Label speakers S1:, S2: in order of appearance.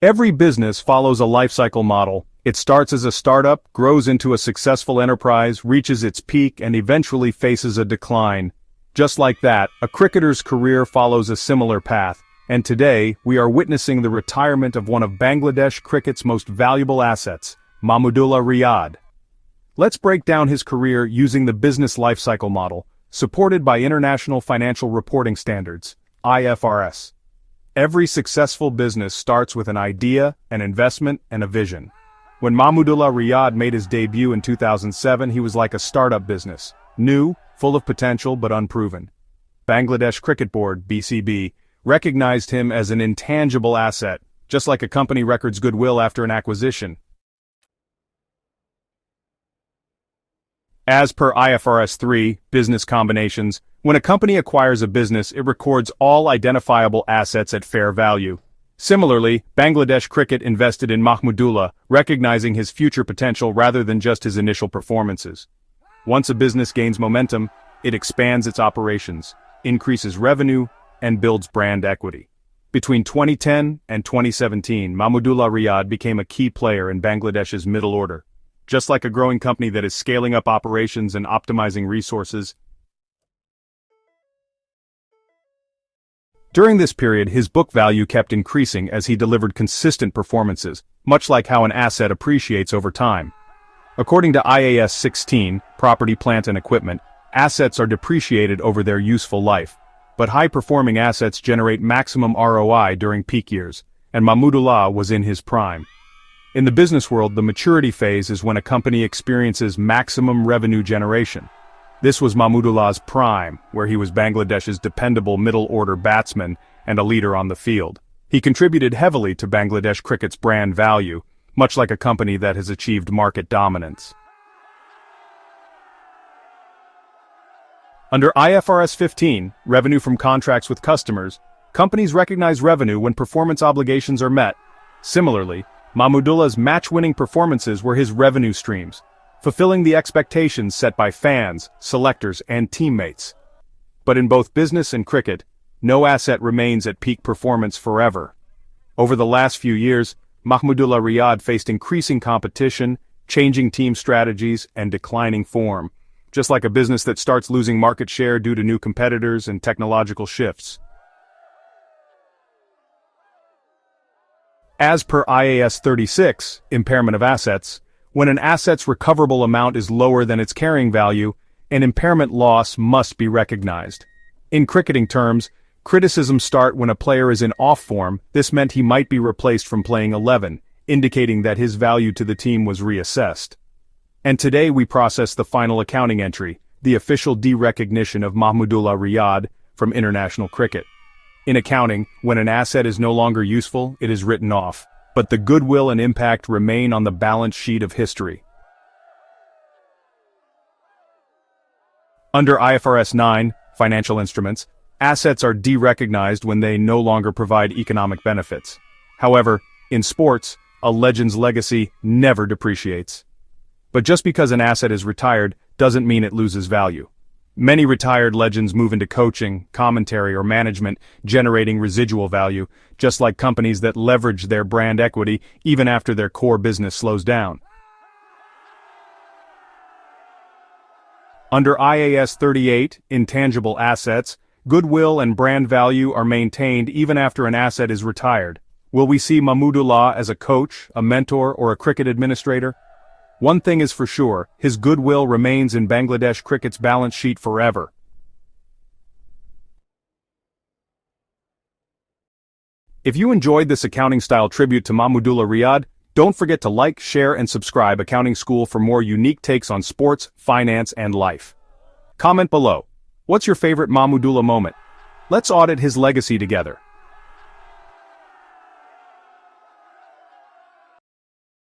S1: Every business follows a lifecycle model. It starts as a startup, grows into a successful enterprise, reaches its peak, and eventually faces a decline. Just like that, a cricketer's career follows a similar path, and today, we are witnessing the retirement of one of Bangladesh cricket's most valuable assets, Mahmudullah Riyad. Let's break down his career using the business lifecycle model, supported by International Financial Reporting Standards, IFRS. Every successful business starts with an idea, an investment, and a vision. When Mahmudullah Riyad made his debut in 2007, he was like a startup business, new, full of potential but unproven. Bangladesh Cricket Board, BCB, recognized him as an intangible asset, just like a company records goodwill after an acquisition. As per IFRS 3, business combinations, when a company acquires a business, it records all identifiable assets at fair value. Similarly, Bangladesh Cricket invested in Mahmudullah, recognizing his future potential rather than just his initial performances. Once a business gains momentum, it expands its operations, increases revenue, and builds brand equity. Between 2010 and 2017, Mahmudullah Riyad became a key player in Bangladesh's middle order. Just like a growing company that is scaling up operations and optimizing resources. During this period, his book value kept increasing as he delivered consistent performances, much like how an asset appreciates over time. According to IAS 16, Property, Plant and Equipment, assets are depreciated over their useful life, but high-performing assets generate maximum ROI during peak years, and Mahmudullah was in his prime. In the business world, the maturity phase is when a company experiences maximum revenue generation. This was Mahmudullah's prime, where he was Bangladesh's dependable middle-order batsman and a leader on the field. He contributed heavily to Bangladesh cricket's brand value, much like a company that has achieved market dominance. Under IFRS 15, revenue from contracts with customers, companies recognize revenue when performance obligations are met. Similarly, Mahmudullah's match-winning performances were his revenue streams, fulfilling the expectations set by fans, selectors, and teammates. But in both business and cricket, no asset remains at peak performance forever. Over the last few years, Mahmudullah Riyad faced increasing competition, changing team strategies, and declining form, just like a business that starts losing market share due to new competitors and technological shifts. As per IAS 36, Impairment of Assets, when an asset's recoverable amount is lower than its carrying value, an impairment loss must be recognized. In cricketing terms, criticisms start when a player is in off form. This meant he might be replaced from playing 11, indicating that his value to the team was reassessed. And today we process the final accounting entry, the official derecognition of Mahmudullah Riyad from international cricket. In accounting, when an asset is no longer useful, it is written off, but the goodwill and impact remain on the balance sheet of history. Under IFRS 9, financial instruments, assets are derecognized when they no longer provide economic benefits. However, in sports, a legend's legacy never depreciates. But just because an asset is retired doesn't mean it loses value. Many retired legends move into coaching, commentary, or management, generating residual value, just like companies that leverage their brand equity even after their core business slows down. Under IAS 38, intangible assets, goodwill and brand value are maintained even after an asset is retired. Will we see Mahmudullah as a coach, a mentor, or a cricket administrator? One thing is for sure, his goodwill remains in Bangladesh cricket's balance sheet forever. If you enjoyed this accounting-style tribute to Mahmudullah Riyad, don't forget to like, share, and subscribe Accounting School for more unique takes on sports, finance, and life. Comment below. What's your favorite Mahmudullah moment? Let's audit his legacy together.